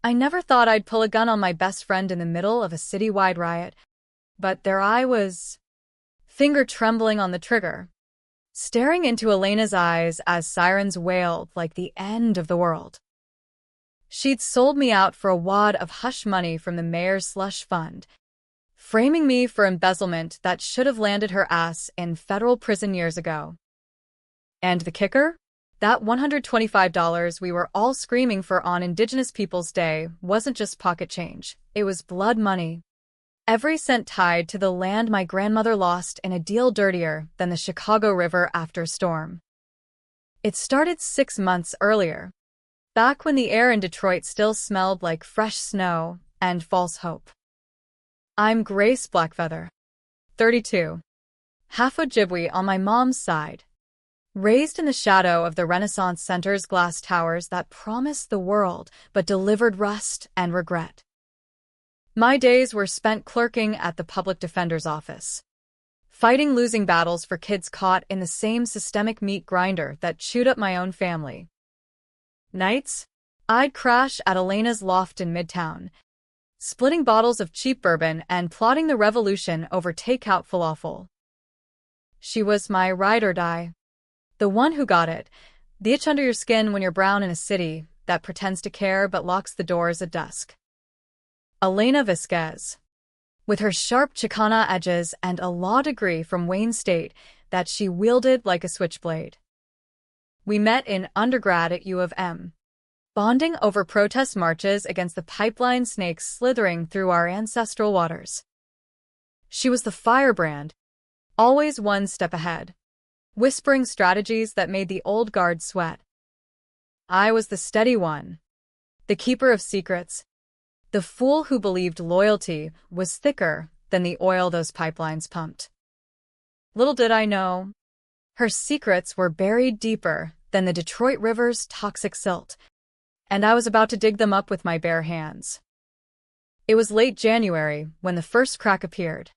I never thought I'd pull a gun on my best friend in the middle of a citywide riot, but there I was, finger trembling on the trigger, staring into Elena's eyes as sirens wailed like the end of the world. She'd sold me out for a wad of hush money from the mayor's slush fund, framing me for embezzlement that should have landed her ass in federal prison years ago. And the kicker? That $125 we were all screaming for on Indigenous Peoples Day wasn't just pocket change, it was blood money. Every cent tied to the land my grandmother lost in a deal dirtier than the Chicago River after a storm. It started 6 months earlier, back when the air in Detroit still smelled like fresh snow and false hope. I'm Grace Blackfeather, 32, half Ojibwe on my mom's side, raised in the shadow of the Renaissance Center's glass towers that promised the world but delivered rust and regret. My days were spent clerking at the public defender's office, fighting losing battles for kids caught in the same systemic meat grinder that chewed up my own family. Nights, I'd crash at Elena's loft in Midtown, splitting bottles of cheap bourbon and plotting the revolution over takeout falafel. She was my ride or die, the one who got it, the itch under your skin when you're brown in a city that pretends to care but locks the doors at dusk. Elena Vasquez, with her sharp Chicana edges and a law degree from Wayne State that she wielded like a switchblade. We met in undergrad at U of M, bonding over protest marches against the pipeline snakes slithering through our ancestral waters. She was the firebrand, always one step ahead, whispering strategies that made the old guard sweat. I was the steady one, the keeper of secrets, the fool who believed loyalty was thicker than the oil those pipelines pumped. Little did I know, her secrets were buried deeper than the Detroit River's toxic silt, and I was about to dig them up with my bare hands. It was late January when the first crack appeared.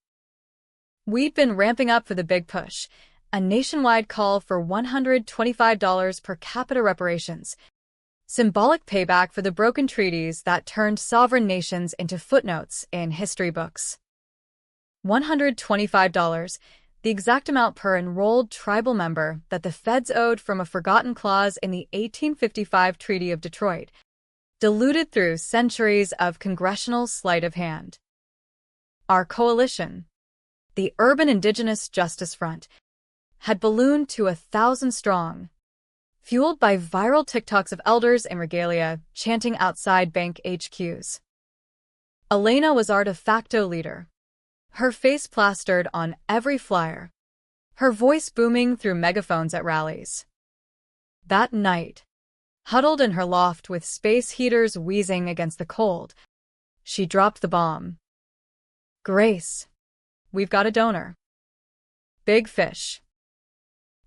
We'd been ramping up for the big push, a nationwide call for $125 per capita reparations, symbolic payback for the broken treaties that turned sovereign nations into footnotes in history books. $125, the exact amount per enrolled tribal member that the feds owed from a forgotten clause in the 1855 Treaty of Detroit, diluted through centuries of congressional sleight of hand. Our coalition, the Urban Indigenous Justice Front, had ballooned to 1,000 strong, fueled by viral TikToks of elders in regalia chanting outside bank HQs. Elena was our de facto leader, her face plastered on every flyer, her voice booming through megaphones at rallies. That night, huddled in her loft with space heaters wheezing against the cold, she dropped the bomb. Grace, we've got a donor. Big Fish.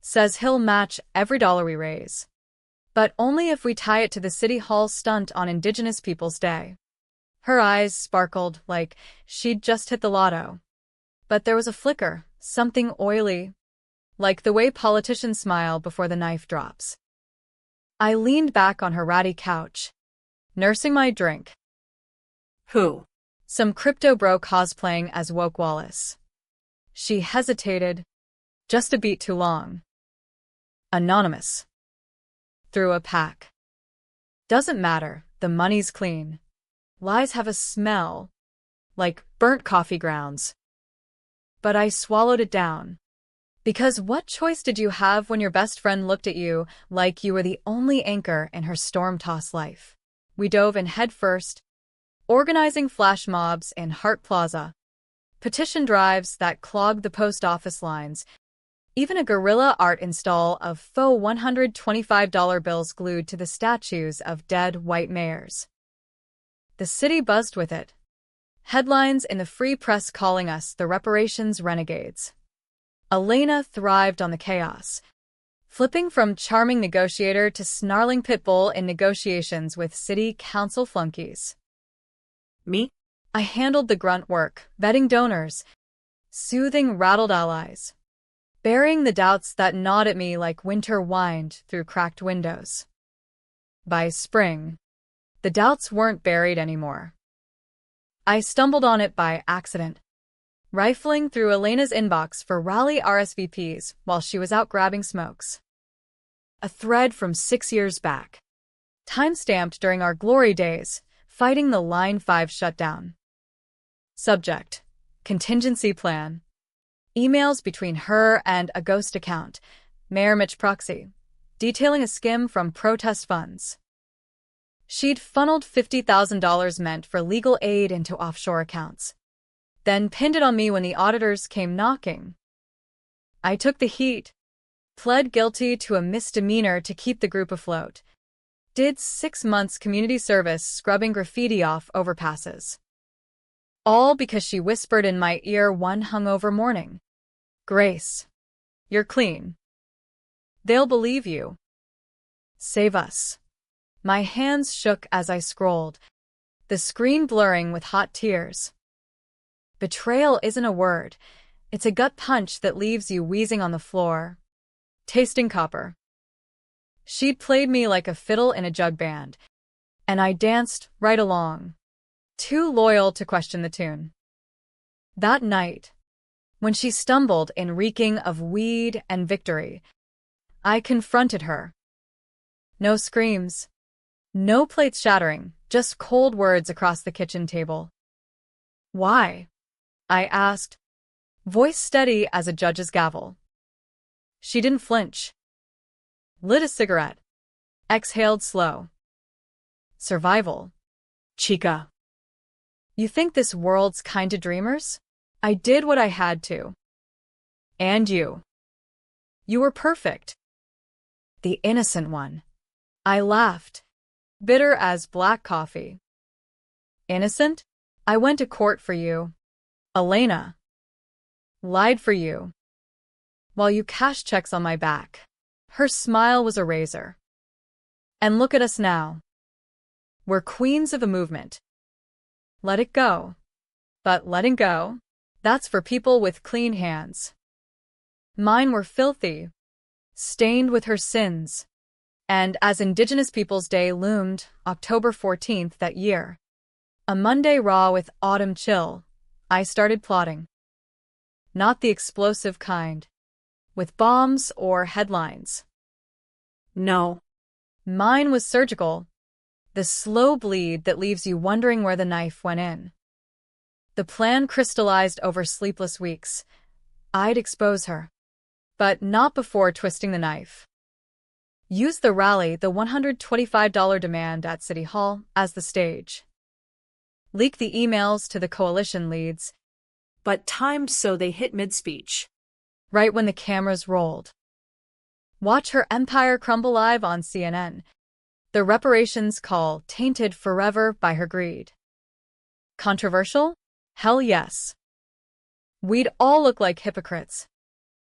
Says he'll match every dollar we raise, but only if we tie it to the City Hall stunt on Indigenous Peoples Day. Her eyes sparkled like she'd just hit the lotto. But there was a flicker, something oily, like the way politicians smile before the knife drops. I leaned back on her ratty couch, nursing my drink. Who? Some crypto bro cosplaying as Woke Wallace. She hesitated, just a beat too long. Anonymous. Through a pack. Doesn't matter, the money's clean. Lies have a smell, like burnt coffee grounds. But I swallowed it down. Because what choice did you have when your best friend looked at you like you were the only anchor in her storm-tossed life? We dove in head first, organizing flash mobs in Hart Plaza, petition drives that clogged the post office lines, even a guerrilla art install of faux $125 bills glued to the statues of dead white mayors. The city buzzed with it. Headlines in the free press calling us the reparations renegades. Elena thrived on the chaos, flipping from charming negotiator to snarling pit bull in negotiations with city council flunkies. Me? I handled the grunt work, vetting donors, soothing rattled allies, burying the doubts that gnawed at me like winter whined through cracked windows. By spring, The doubts weren't buried anymore. I stumbled on it by accident, rifling through Elena's inbox for rally RSVPs while she was out grabbing smokes. A thread from 6 years back, time-stamped during our glory days, fighting the Line 5 shutdown. Subject: Contingency Plan. Emails between her and a ghost account, Mayor Mitch Proxy, detailing a skim from protest funds. She'd funneled $50,000 meant for legal aid into offshore accounts, then pinned it on me when the auditors came knocking. I took the heat, pled guilty to a misdemeanor to keep the group afloat, did 6 months community service scrubbing graffiti off overpasses. All because she whispered in my ear one hungover morning, "Grace, you're clean. They'll believe you. Save us." My hands shook as I scrolled, the screen blurring with hot tears. Betrayal isn't a word. It's a gut punch that leaves you wheezing on the floor, tasting copper. She'd played me like a fiddle in a jug band, and I danced right along, too loyal to question the tune. That night, when she stumbled in reeking of weed and victory, I confronted her. No screams. No plates shattering, just cold words across the kitchen table. "Why?" I asked, voice steady as a judge's gavel. She didn't flinch. Lit a cigarette. Exhaled slow. "Survival. Chica. You think this world's kind to dreamers? I did what I had to. And you. You were perfect. The innocent one." I laughed, bitter as black coffee. "Innocent? I went to court for you. Elena. Lied for you. While you cashed checks on my back." Her smile was a razor. "And look at us now. We're queens of the movement. Let it go." But letting go, that's for people with clean hands. Mine were filthy, stained with her sins. And as Indigenous Peoples Day loomed, October 14th that year, a Monday raw with autumn chill, I started plotting. Not the explosive kind, with bombs or headlines. No. Mine was surgical, the slow bleed that leaves you wondering where the knife went in. The plan crystallized over sleepless weeks. I'd expose her, but not before twisting the knife. Use the rally, the $125 demand at City Hall, as the stage. Leak the emails to the coalition leads, But timed so they hit mid-speech. right when the cameras rolled. Watch her empire crumble live on CNN. The reparations call tainted forever by her greed. Controversial? Hell yes. We'd all look like hypocrites,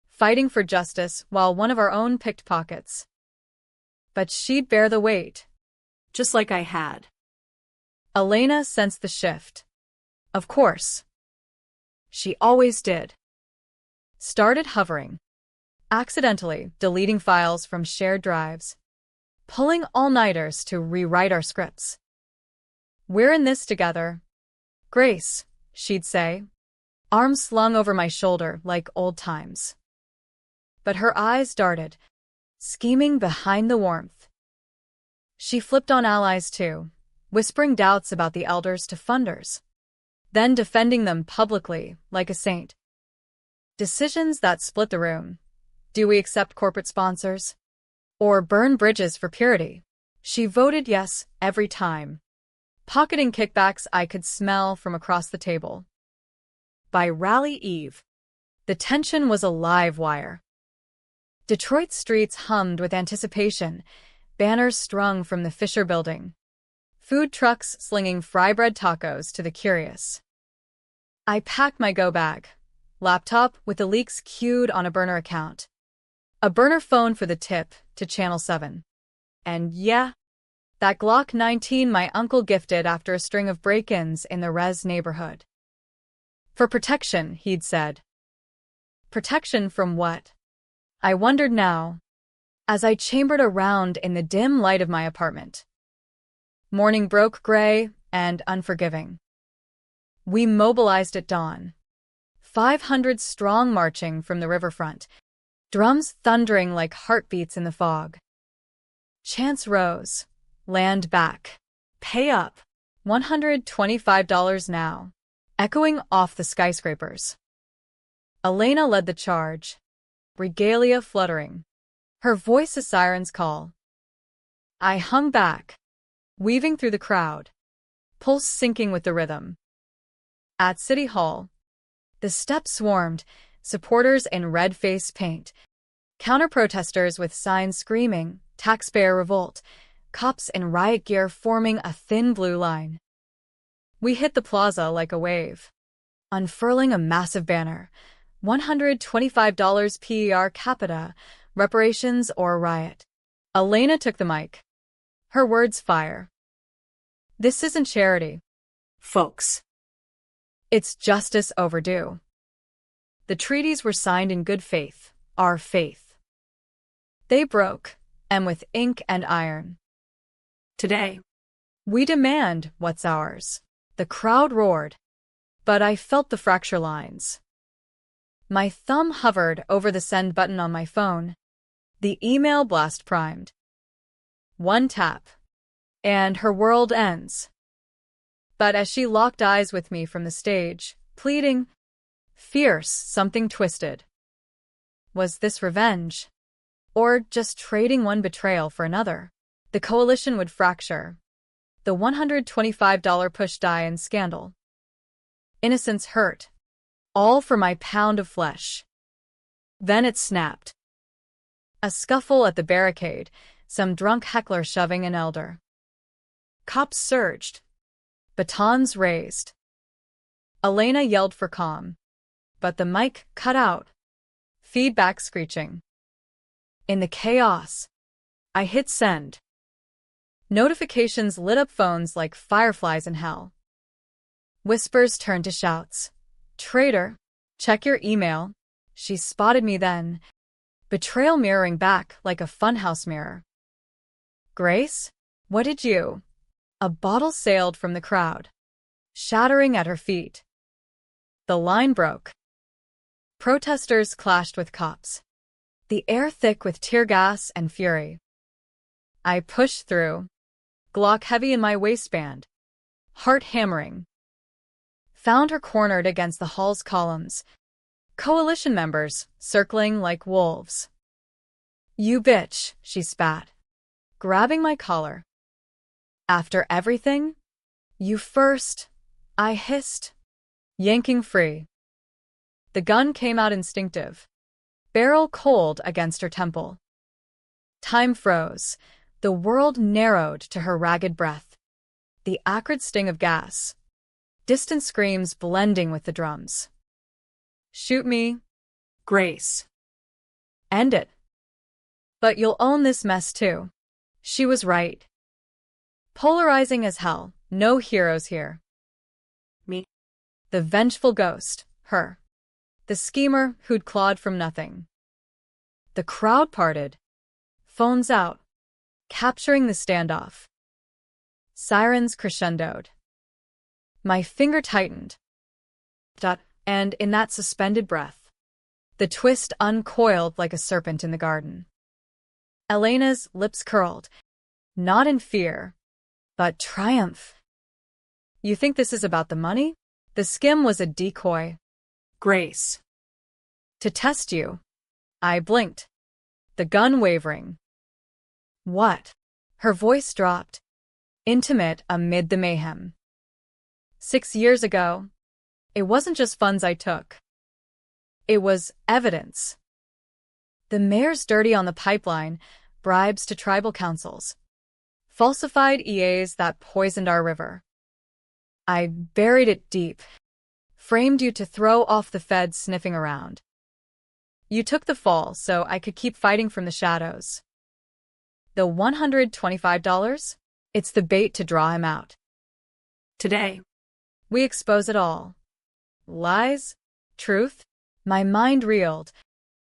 fighting for justice while one of our own picked pockets. But she'd bear the weight. Just like I had. Elena sensed the shift. Of course. She always did. Started hovering, accidentally deleting files from shared drives, pulling all-nighters to rewrite our scripts. "We're in this together. Grace," she'd say, arms slung over my shoulder like old times. But her eyes darted, scheming behind the warmth. She flipped on allies too, whispering doubts about the elders to funders, then defending them publicly like a saint. Decisions that split the room. Do we accept corporate sponsors? Or burn bridges for purity? She voted yes every time, pocketing kickbacks I could smell from across the table. By Rally Eve, the tension was a live wire. Detroit's streets hummed with anticipation, banners strung from the Fisher Building, food trucks slinging fry bread tacos to the curious. I packed my go bag, laptop with the leaks queued on a burner account, a burner phone for the tip to Channel 7. And yeah, that Glock 19 my uncle gifted after a string of break-ins in the Res neighborhood. For protection, he'd said. Protection from what? I wondered now, as I chambered around in the dim light of my apartment. Morning broke gray and unforgiving. We mobilized at dawn. 500 strong marching from the riverfront, drums thundering like heartbeats in the fog. Chants rose. Land back. Pay up. $125 now. Echoing off the skyscrapers. Elena led the charge, regalia fluttering, her voice a siren's call. I hung back, weaving through the crowd, pulse syncing with the rhythm. At City Hall, the steps swarmed, supporters in red face paint, counter-protesters with signs screaming, taxpayer revolt, cops in riot gear forming a thin blue line. We hit the plaza like a wave, unfurling a massive banner, $125 per capita, reparations or riot. Elena took the mic. Her words fire. This isn't charity, Folks. it's justice overdue. The treaties were signed in good faith, our faith. They broke, and with ink and iron. Today. We demand what's ours. The crowd roared, but I felt the fracture lines. My thumb hovered over the send button on my phone. The email blast primed. One tap, and her world ends. But as she locked eyes with me from the stage, pleading, fierce, something twisted. Was this revenge? Or just trading one betrayal for another? The coalition would fracture. The $125 push die and scandal. Innocence hurt. All for my pound of flesh. Then it snapped. A scuffle at the barricade, some drunk heckler shoving an elder. Cops surged. Batons raised. Elena yelled for calm. But the mic cut out. Feedback screeching. In the chaos, I hit send. Notifications lit up phones like fireflies in hell. Whispers turned to shouts. Traitor, check your email. She spotted me then. Betrayal mirroring back like a funhouse mirror. Grace, what did you? A bottle sailed from the crowd, shattering at her feet. The line broke. Protesters clashed with cops. The air thick with tear gas and fury. I pushed through, Glock heavy in my waistband, heart hammering. Found her cornered against the hall's columns, coalition members circling like wolves. You bitch, she spat, grabbing my collar. After everything? You first, I hissed, yanking free. The gun came out instinctive, barrel cold against her temple. Time froze. The world narrowed to her ragged breath. The acrid sting of gas. Distant screams blending with the drums. Shoot me. Grace. End it. But you'll own this mess too. She was right. Polarizing as hell. No heroes here. Me. The vengeful ghost. Her. The schemer who'd clawed from nothing. The crowd parted. Phones out. Capturing the standoff. Sirens crescendoed. My finger tightened. And in that suspended breath, the twist uncoiled like a serpent in the garden. Elena's lips curled, not in fear, but triumph. You think this is about the money? The skim was a decoy. Grace. To test you. I blinked, the gun wavering. What? Her voice dropped, intimate amid the mayhem. 6 years ago, it wasn't just funds I took. It was evidence. The mayor's dirty on the pipeline, bribes to tribal councils, falsified EAs that poisoned our river. I buried it deep, framed you to throw off the feds sniffing around. You took the fall so I could keep fighting from the shadows. The $125? It's the bait to draw him out. Today. We expose it all. Lies? Truth? My mind reeled,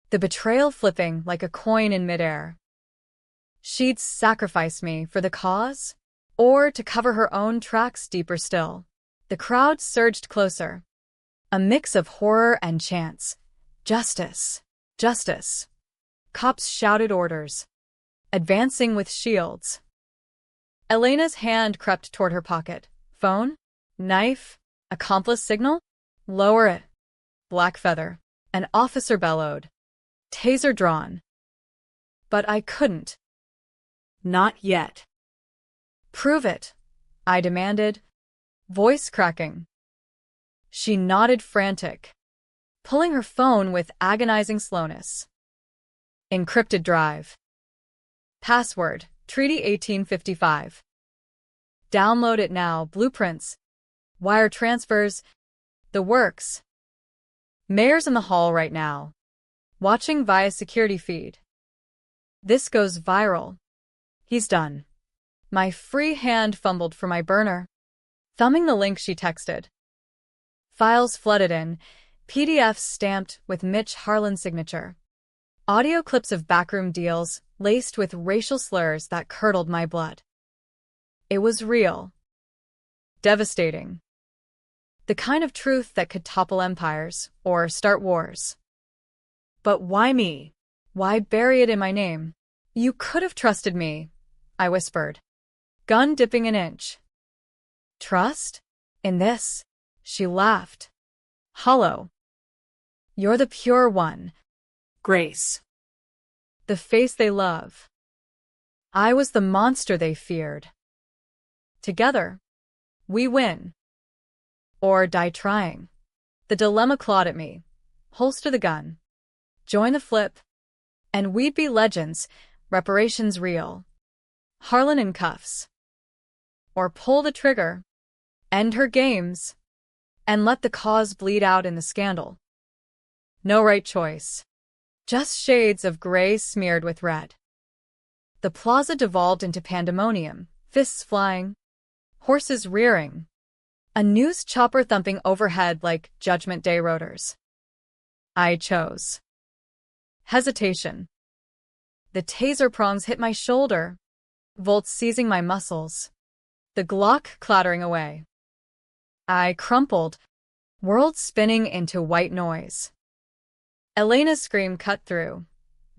the betrayal flipping like a coin in midair. She'd sacrifice me for the cause? or to cover her own tracks deeper still. The crowd surged closer. A mix of horror and chants. Justice! Justice! Cops shouted orders, advancing with shields. Elena's hand crept toward her pocket. Phone? Knife? Accomplice signal? Lower it. Blackfeather. An officer bellowed. Taser drawn. But I couldn't. Not yet. Prove it, I demanded, voice cracking. She nodded frantic, pulling her phone with agonizing slowness. Encrypted drive. Password, Treaty 1855. Download it now, blueprints, wire transfers, the works. Mayor's in the hall right now, watching via security feed. This goes viral. He's done. My free hand fumbled for my burner, thumbing the link she texted. Files flooded in, PDFs stamped with Mitch Harlan's signature. Audio clips of backroom deals laced with racial slurs that curdled my blood. It was real. Devastating. The kind of truth that could topple empires or start wars. But why me? Why bury it in my name? You could have trusted me, I whispered, gun dipping an inch. Trust? In this? She laughed. Hollow. You're the pure one. Grace. The face they love. I was the monster they feared. Together, we win. Or die trying. The dilemma clawed at me. Holster the gun. Join the flip. And we'd be legends, reparations real. Harlan in cuffs. Or pull the trigger. End her games. And let the cause bleed out in the scandal. No right choice. Just shades of gray smeared with red. The plaza devolved into pandemonium, fists flying, horses rearing, a news chopper thumping overhead like Judgment Day rotors. I chose. Hesitation. The taser prongs hit my shoulder, volts seizing my muscles, the Glock clattering away. I crumpled, world spinning into white noise. Elena's scream cut through.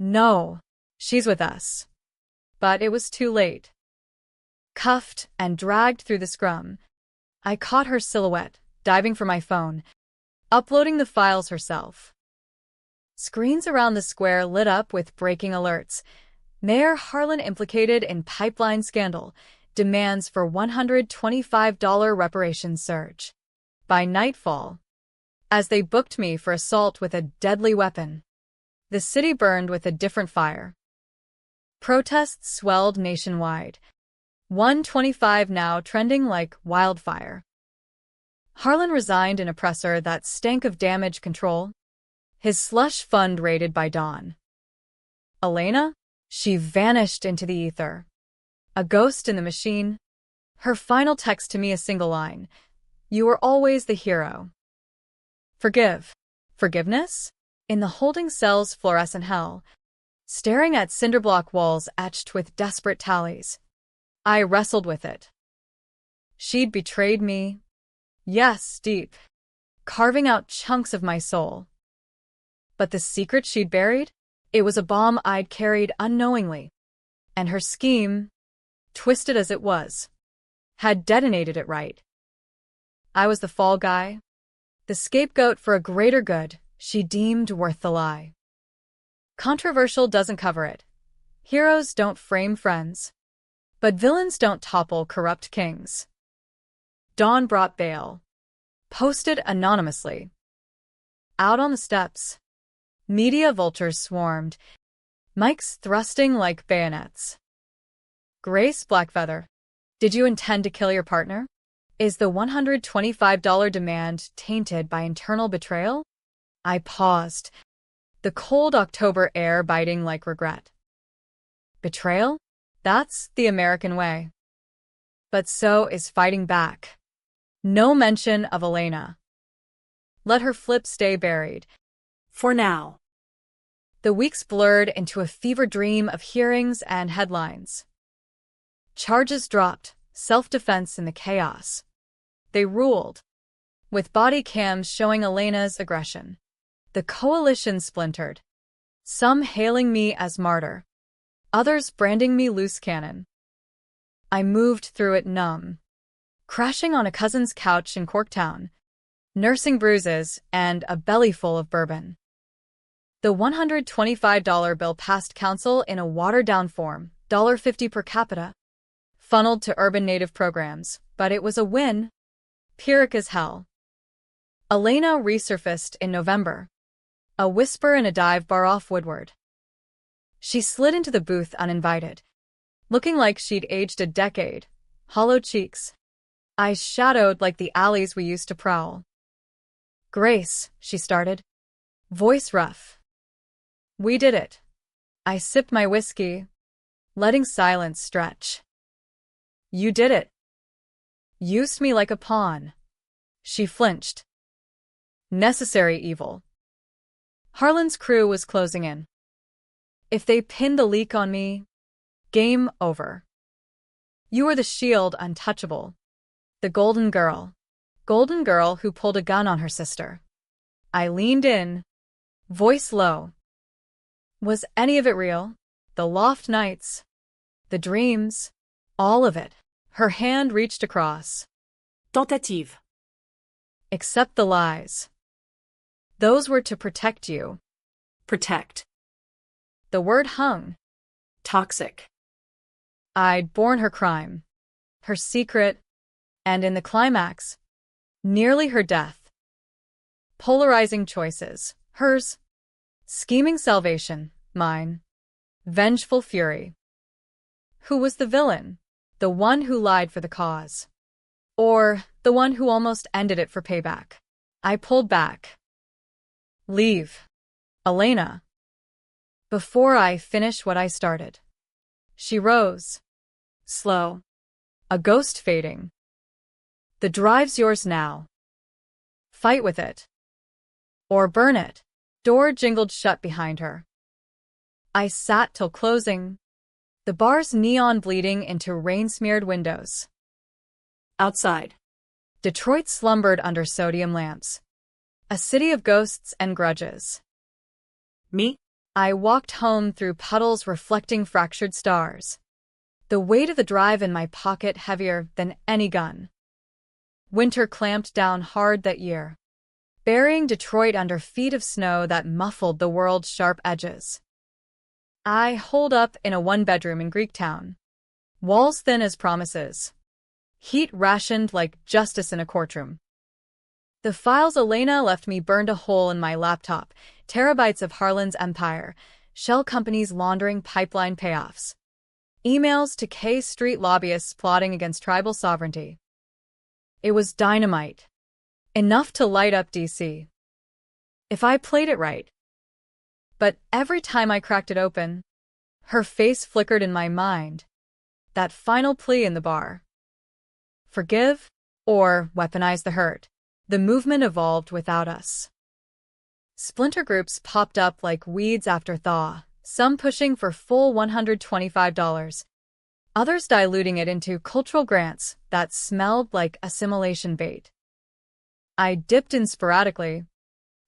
No, she's with us. But it was too late. Cuffed and dragged through the scrum, I caught her silhouette, diving for my phone, uploading the files herself. Screens around the square lit up with breaking alerts. Mayor Harlan implicated in pipeline scandal, demands for $125 reparations surge. By nightfall, as they booked me for assault with a deadly weapon, the city burned with a different fire. Protests swelled nationwide. 125 now trending like wildfire. Harlan resigned an oppressor that stank of damage control. His slush fund raided by dawn. Elena? She vanished into the ether. A ghost in the machine. Her final text to me a single line. You were always the hero. Forgive. Forgiveness? In the holding cell's fluorescent hell, staring at cinderblock walls etched with desperate tallies, I wrestled with it. She'd betrayed me. Yes, deep. Carving out chunks of my soul. But the secret she'd buried? It was a bomb I'd carried unknowingly. And her scheme, twisted as it was, had detonated it right. I was the fall guy, the scapegoat for a greater good she deemed worth the lie. Controversial doesn't cover it. Heroes don't frame friends. But villains don't topple corrupt kings. Dawn brought bail. Posted anonymously. Out on the steps, media vultures swarmed, mics thrusting like bayonets. Grace Blackfeather, did you intend to kill your partner? Is the $125 demand tainted by internal betrayal? I paused, the cold October air biting like regret. Betrayal? That's the American way. But so is fighting back. No mention of Elena. Let her flip stay buried. For now. The weeks blurred into a fever dream of hearings and headlines. Charges dropped, self-defense in the chaos. They ruled, with body cams showing Elena's aggression. The coalition splintered, some hailing me as martyr, others branding me loose cannon. I moved through it numb, crashing on a cousin's couch in Corktown, nursing bruises and a belly full of bourbon. The $125 bill passed council in a watered-down form, $1.50 per capita, funneled to urban native programs, but it was a win. Pyrrhic as hell. Elena resurfaced in November, a whisper in a dive bar off Woodward. She slid into the booth uninvited, looking like she'd aged a decade, hollow cheeks, eyes shadowed like the alleys we used to prowl. "Grace," she started, voice rough. "We did it." I sipped my whiskey, letting silence stretch. "You did it. Used me like a pawn." She flinched. "Necessary evil." Harlan's crew was closing in. If they pinned the leak on me, game over. You were the shield untouchable. The golden girl who pulled a gun on her sister. I leaned in, voice low. Was any of it real? The loft nights, the dreams, all of it. Her hand reached across. Tentative. Except the lies. Those were to protect you. Protect. The word hung. Toxic. I'd borne her crime, her secret, and in the climax, nearly her death. Polarizing choices, hers. Scheming salvation, mine. Vengeful fury. Who was the villain? The one who lied for the cause? Or the one who almost ended it for payback? I pulled back. "Leave, Elena." Before I finish what I started. She rose. Slow. A ghost fading. "The drive's yours now. Fight with it. Or burn it." Door jingled shut behind her. I sat till closing, the bar's neon bleeding into rain-smeared windows. Outside. Detroit slumbered under sodium lamps. A city of ghosts and grudges. Me? I walked home through puddles reflecting fractured stars. The weight of the drive in my pocket heavier than any gun. Winter clamped down hard that year, burying Detroit under feet of snow that muffled the world's sharp edges. I holed up in a one-bedroom in Greektown. Walls thin as promises. Heat rationed like justice in a courtroom. The files Elena left me burned a hole in my laptop, terabytes of Harlan's empire, shell companies laundering pipeline payoffs. Emails to K Street lobbyists plotting against tribal sovereignty. It was dynamite. Enough to light up DC. If I played it right. But every time I cracked it open, her face flickered in my mind. That final plea in the bar. Forgive or weaponize the hurt. The movement evolved without us. Splinter groups popped up like weeds after thaw, some pushing for full $125, others diluting it into cultural grants that smelled like assimilation bait. I dipped in sporadically,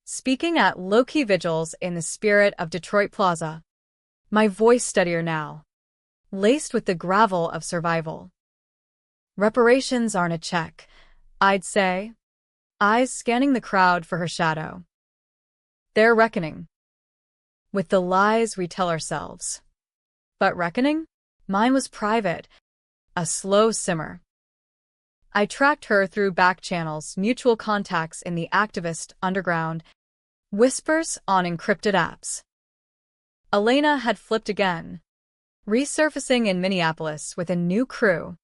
speaking at low-key vigils in the spirit of Detroit Plaza. My voice steadier now, laced with the gravel of survival. Reparations aren't a check, I'd say, eyes scanning the crowd for her shadow. They're reckoning. With the lies we tell ourselves. But reckoning? Mine was private, a slow simmer. I tracked her through back channels, mutual contacts in the activist underground, whispers on encrypted apps. Elena had flipped again, resurfacing in Minneapolis with a new crew,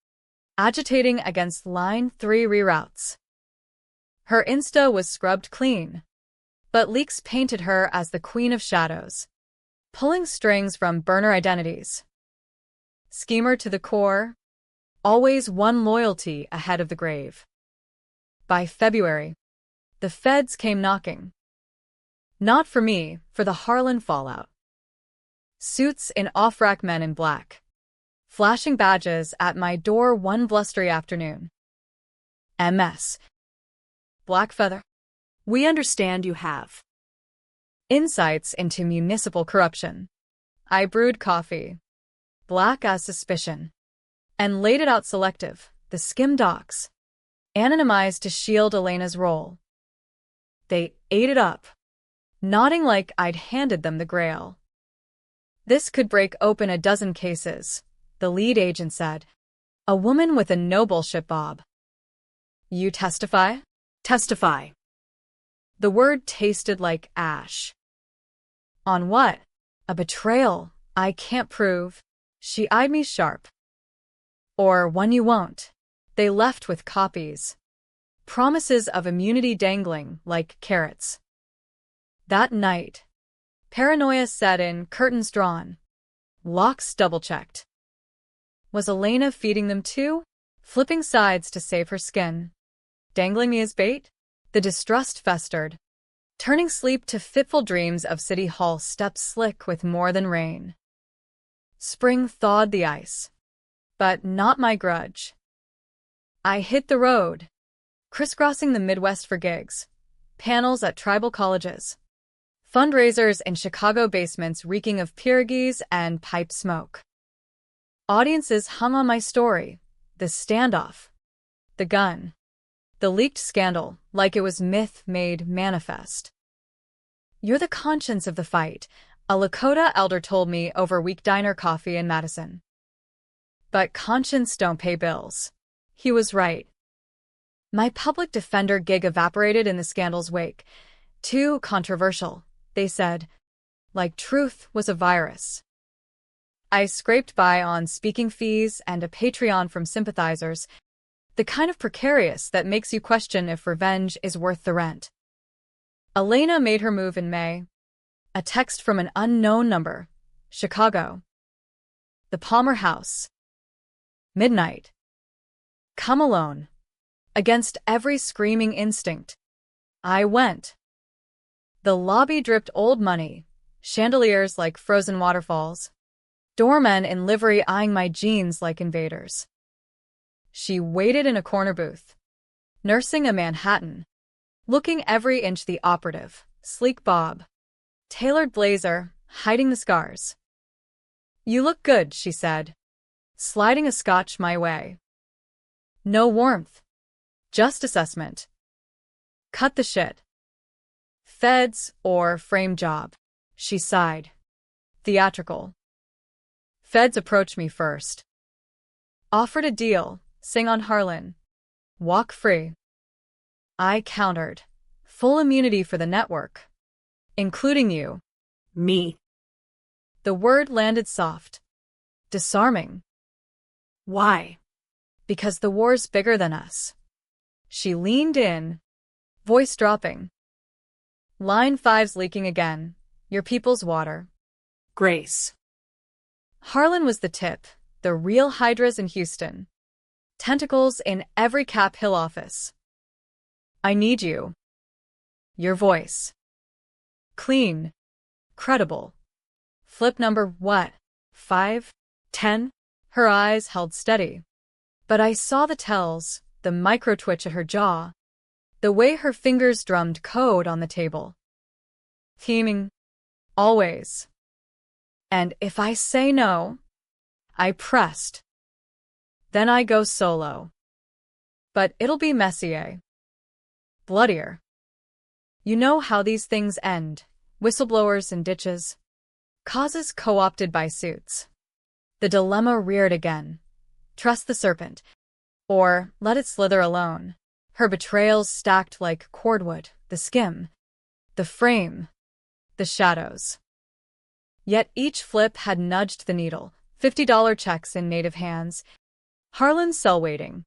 agitating against Line 3 reroutes. Her Insta was scrubbed clean, but leaks painted her as the Queen of Shadows, pulling strings from burner identities. Schemer to the core, always one loyalty ahead of the grave. By February, the feds came knocking. Not for me, for the Harlan fallout. Suits in off-rack men in black. flashing badges at my door one blustery afternoon. MS. Blackfeather. We understand you have. Insights into municipal corruption. I brewed coffee, black as suspicion, and laid it out selective, the skim docs, anonymized to shield Elena's role. They ate it up, nodding like I'd handed them the grail. This could break open a dozen cases, the lead agent said. A woman with a no bullshit bob. You testify? Testify. The word tasted like ash. On what? A betrayal I can't prove. She eyed me sharp. Or one you won't. They left with copies. Promises of immunity dangling like carrots. That night, paranoia set in, curtains drawn. Locks double-checked. Was Elena feeding them too? Flipping sides to save her skin? Dangling me as bait? The distrust festered, turning sleep to fitful dreams of City Hall steps slick with more than rain. Spring thawed the ice, but not my grudge. I hit the road, crisscrossing the Midwest for gigs, panels at tribal colleges, fundraisers in Chicago basements reeking of pierogies and pipe smoke. Audiences hung on my story, the standoff, the gun, the leaked scandal, like it was myth made manifest. You're the conscience of the fight, a Lakota elder told me over week diner coffee in Madison. But conscience don't pay bills. He was right. My public defender gig evaporated in the scandal's wake. Too controversial, they said, like truth was a virus. I scraped by on speaking fees and a Patreon from sympathizers, the kind of precarious that makes you question if revenge is worth the rent. Elena made her move in May. A text from an unknown number. Chicago. The Palmer House. Midnight. Come alone. Against every screaming instinct. I went. The lobby dripped old money, chandeliers like frozen waterfalls, doormen in livery eyeing my jeans like invaders. She waited in a corner booth, nursing a Manhattan, looking every inch the operative, sleek bob, tailored blazer, hiding the scars. You look good, she said, sliding a scotch my way. No warmth. Just assessment. Cut the shit. Feds or frame job, she sighed. Theatrical. Feds approached me first. Offered a deal, sing on Harlan. Walk free. I countered. Full immunity for the network. Including you. Me. The word landed soft. Disarming. Why? Because the war's bigger than us. She leaned in, voice dropping. Line 5's leaking again. Your people's water. Grace. Harlan was the tip, the real hydras in Houston. Tentacles in every Cap Hill office. I need you. Your voice. Clean. Credible. Flip number what? 5? 10? Her eyes held steady. But I saw the tells, the micro-twitch at her jaw, the way her fingers drummed code on the table. Teaming. Always. And if I say no, I pressed. Then I go solo. But it'll be messier. Bloodier. You know how these things end, whistleblowers in ditches. Causes co-opted by suits. The dilemma reared again. Trust the serpent. Or let it slither alone. Her betrayals stacked like cordwood, the skim, the frame, the shadows. Yet each flip had nudged the needle, $50 checks in native hands. Harlan's cell waiting.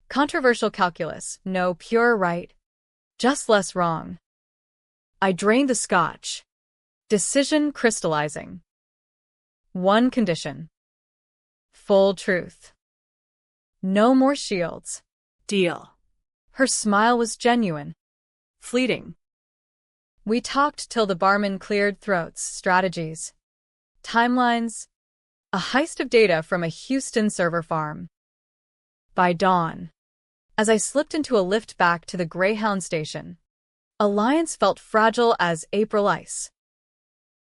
Controversial calculus, no pure right, just less wrong. I drained the scotch. Decision crystallizing. One condition. Full truth. No more shields. Deal. Her smile was genuine. Fleeting. We talked till the barman cleared throats, strategies, timelines, A heist of data from a Houston server farm. By dawn, as I slipped into a lift back to the Greyhound station, Alliance felt fragile as April ice.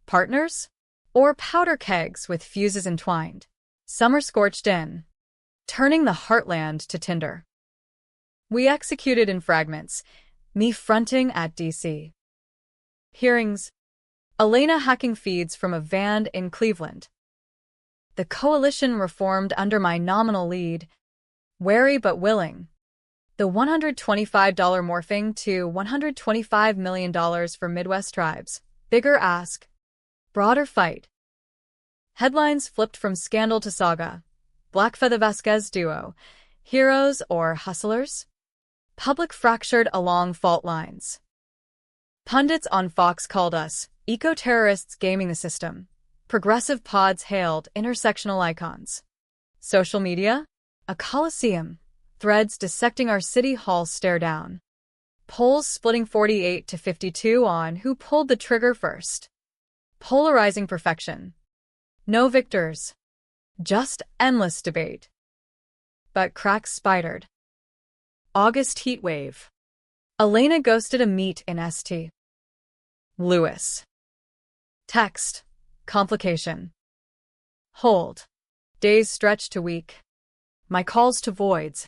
Partners? Or powder kegs with fuses entwined. Summer scorched in, turning the heartland to tinder. We executed in fragments, me fronting at DC. Hearings. Elena hacking feeds from a van in Cleveland. The coalition reformed under my nominal lead, wary but willing. The $125 morphing to $125 million for Midwest tribes. Bigger ask. Broader fight. Headlines flipped from scandal to saga. Blackfeather Vasquez duo. Heroes or hustlers? Public fractured along fault lines. Pundits on Fox called us eco-terrorists gaming the system. Progressive pods hailed intersectional icons. Social media? A coliseum. Threads dissecting our city hall stare down. Polls splitting 48 to 52 on who pulled the trigger first. Polarizing perfection. No victors. Just endless debate. But cracks spidered. August heat wave. Elena ghosted a meet in St. Louis. Text. Complication. Hold. Days stretched to week. My calls to voids.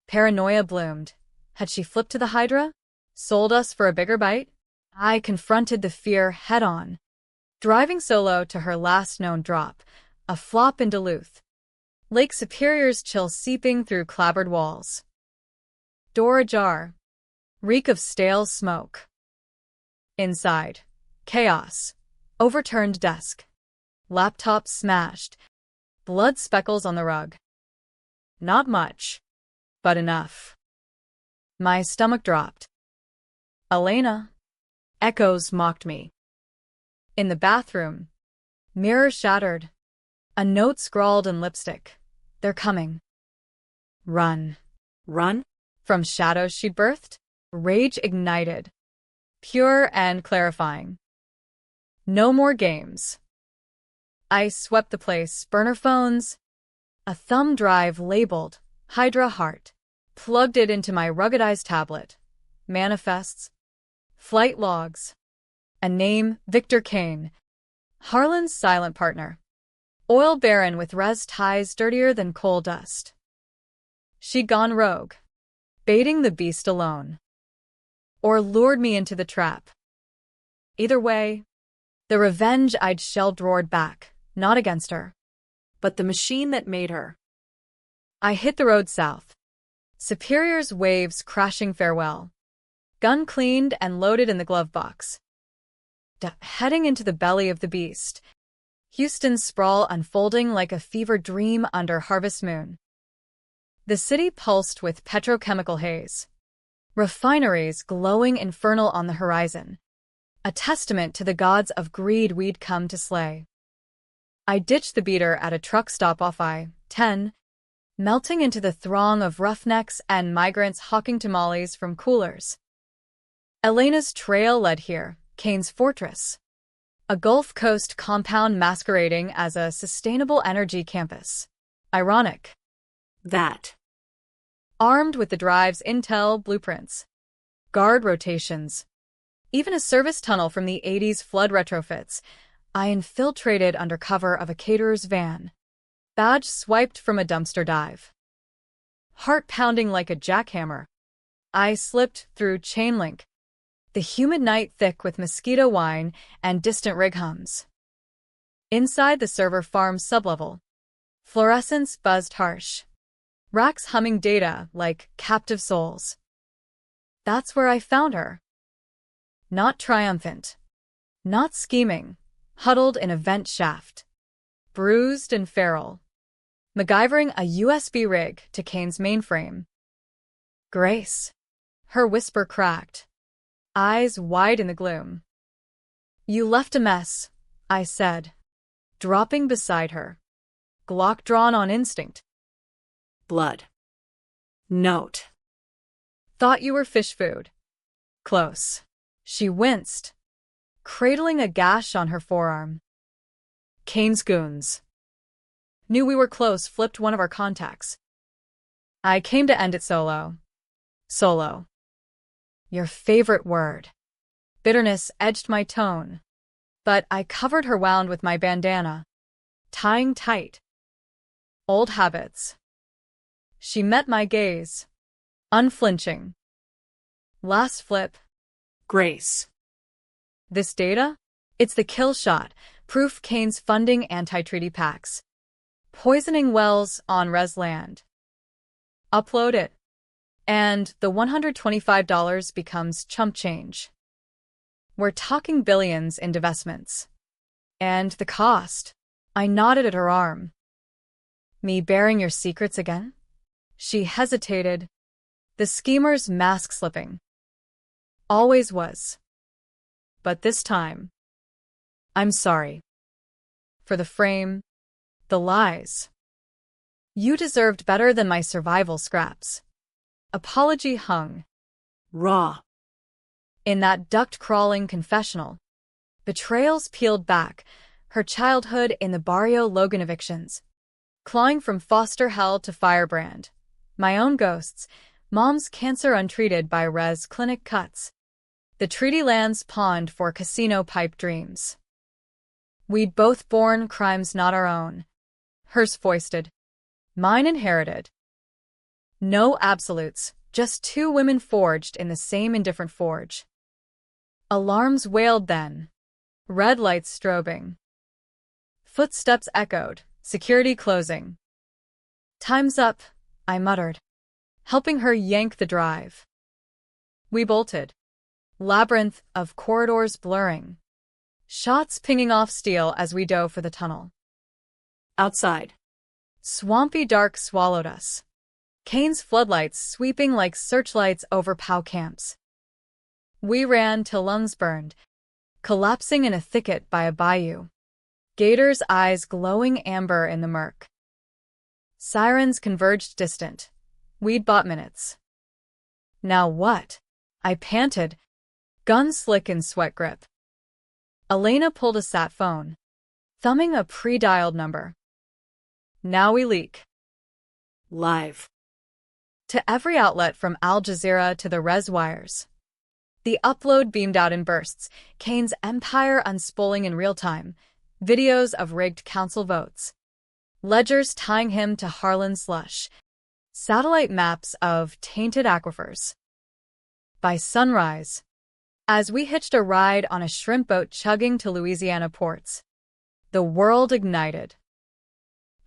Paranoia bloomed. Had she flipped to the Hydra? Sold us for a bigger bite? I confronted the fear head-on. Driving solo to her last known drop, a flop in Duluth. Lake Superior's chill seeping through clapboard walls. Door ajar. Reek of stale smoke. Inside. Chaos. Overturned desk. Laptop smashed. Blood speckles on the rug. Not much, but enough. My stomach dropped. Elena. Echoes mocked me. In the bathroom. Mirror shattered. A note scrawled in lipstick. They're coming. Run. Run? From shadows she'd birthed? Rage ignited. Pure and clarifying. No more games. I swept the place, burner phones, a thumb drive labeled Hydra Heart, plugged it into my ruggedized tablet, manifests, flight logs, a name, Victor Kane, Harlan's silent partner, oil baron with res ties dirtier than coal dust. She'd gone rogue, baiting the beast alone, or lured me into the trap. Either way, the revenge I'd shelved roared back, not against her, But the machine that made her. I hit the road south. Superior's waves crashing farewell. Gun cleaned and loaded in the glove box. Heading into the belly of the beast. Houston's sprawl unfolding like a fever dream under harvest moon. The city pulsed with petrochemical haze. Refineries glowing infernal on the horizon. A testament to the gods of greed we'd come to slay. I ditched the beater at a truck stop off I-10, melting into the throng of roughnecks and migrants hawking tamales from coolers. Elena's trail led here, Kane's fortress. A Gulf Coast compound masquerading as a sustainable energy campus. Ironic. That. Armed with the drive's intel blueprints, guard rotations, even a service tunnel from the 80s flood retrofits, I infiltrated under cover of a caterer's van. Badge swiped from a dumpster dive. Heart pounding like a jackhammer. I slipped through chain link. The humid night thick with mosquito whine and distant rig hums. Inside the server farm sublevel. Fluorescence buzzed harsh. Racks humming data like captive souls. That's where I found her. Not triumphant. Not scheming. Huddled in a vent shaft. Bruised and feral. MacGyvering a USB rig to Kane's mainframe. Grace. Her whisper cracked. Eyes wide in the gloom. You left a mess, I said, dropping beside her. Glock drawn on instinct. Blood. Note. Thought you were fish food. Close. She winced, cradling a gash on her forearm. Kane's goons. Knew we were close, flipped one of our contacts. I came to end it solo. Solo. Your favorite word. Bitterness edged my tone. But I covered her wound with my bandana, tying tight. Old habits. She met my gaze, unflinching. Last flip. Grace. This data? It's the kill shot, proof Kane's funding anti-treaty pacts. Poisoning wells on res land. Upload it. And the $125 becomes chump change. We're talking billions in divestments. And the cost. I nodded at her arm. Me bearing your secrets again? She hesitated. The schemer's mask slipping. Always was. But this time. I'm sorry. For the frame. The lies. You deserved better than my survival scraps. Apology hung. Raw. In that duct-crawling confessional. Betrayals peeled back, her childhood in the Barrio Logan evictions. Clawing from foster hell to firebrand. My own ghosts, mom's cancer untreated by res clinic cuts. The treaty lands pawned for casino pipe dreams. We'd both borne crimes not our own. Hers foisted. Mine inherited. No absolutes, just two women forged in the same indifferent forge. Alarms wailed then. Red lights strobing. Footsteps echoed, security closing. Time's up, I muttered, helping her yank the drive. We bolted. Labyrinth of corridors blurring. Shots pinging off steel as we dove for the tunnel. Outside. Swampy dark swallowed us. Kane's floodlights sweeping like searchlights over POW camps. We ran till lungs burned, collapsing in a thicket by a bayou. Gator's eyes glowing amber in the murk. Sirens converged distant. We'd bought minutes. Now what? I panted, gun slick in sweat grip. Elena pulled a sat phone, thumbing a pre-dialed number. Now we leak. Live. To every outlet from Al Jazeera to the res wires. The upload beamed out in bursts, Kane's empire unspooling in real time, videos of rigged council votes. Ledgers tying him to Harlan slush. Satellite maps of tainted aquifers. By sunrise, as we hitched a ride on a shrimp boat chugging to Louisiana ports, the world ignited.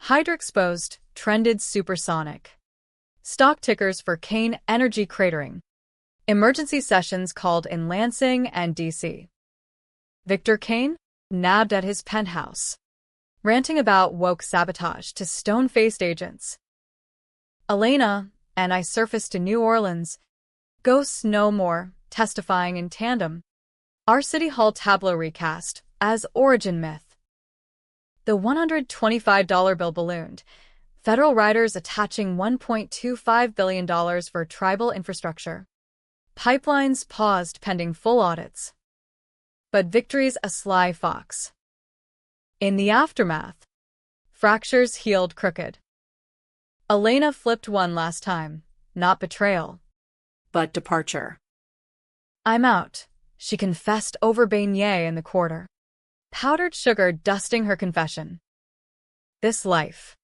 Hydra exposed, trended supersonic. Stock tickers for Kane energy cratering. Emergency sessions called in Lansing and D.C. Victor Kane, nabbed at his penthouse, ranting about woke sabotage to stone-faced agents. Elena and I surfaced to New Orleans. Ghosts no more, testifying in tandem. Our City Hall tableau recast as origin myth. The $125 bill ballooned. Federal riders attaching $1.25 billion for tribal infrastructure. Pipelines paused pending full audits. But victory's a sly fox. In the aftermath, fractures healed crooked. Elena flipped one last time, not betrayal, but departure. I'm out, she confessed over beignet in the quarter. Powdered sugar dusting her confession. This life.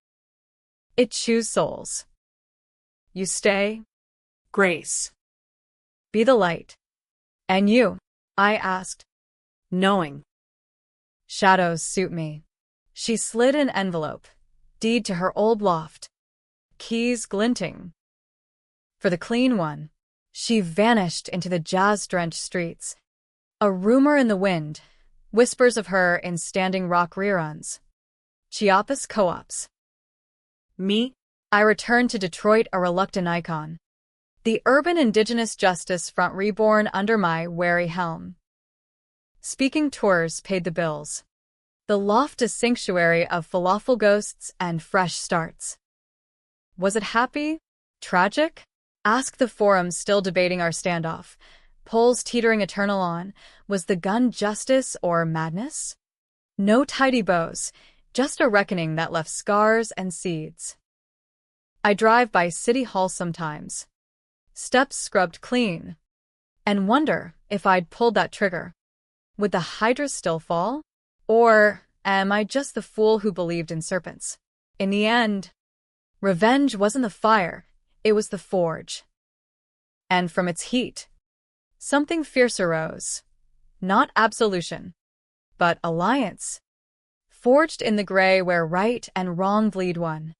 It chews souls. You stay? Grace. Be the light. And you? I asked. Knowing. Shadows suit me. She slid an envelope. Deed to her old loft. Keys glinting. For the clean one. She vanished into the jazz-drenched streets. A rumor in the wind. Whispers of her in Standing Rock reruns. Chiapas co-ops. Me? I returned to Detroit a reluctant icon. The urban Indigenous justice front reborn under my wary helm. Speaking tours paid the bills. The loft a sanctuary of falafel ghosts and fresh starts. Was it happy? Tragic? Ask the forum still debating our standoff. Polls teetering eternal on. Was the gun justice or madness? No tidy bows. just a reckoning that left scars and seeds. I drive by City Hall sometimes, steps scrubbed clean, and wonder if I'd pulled that trigger. Would the hydra still fall? Or am I just the fool who believed in serpents? In the end, revenge wasn't the fire, it was the forge. And from its heat, something fierce arose. Not absolution, but alliance, forged in the gray where right and wrong bleed one.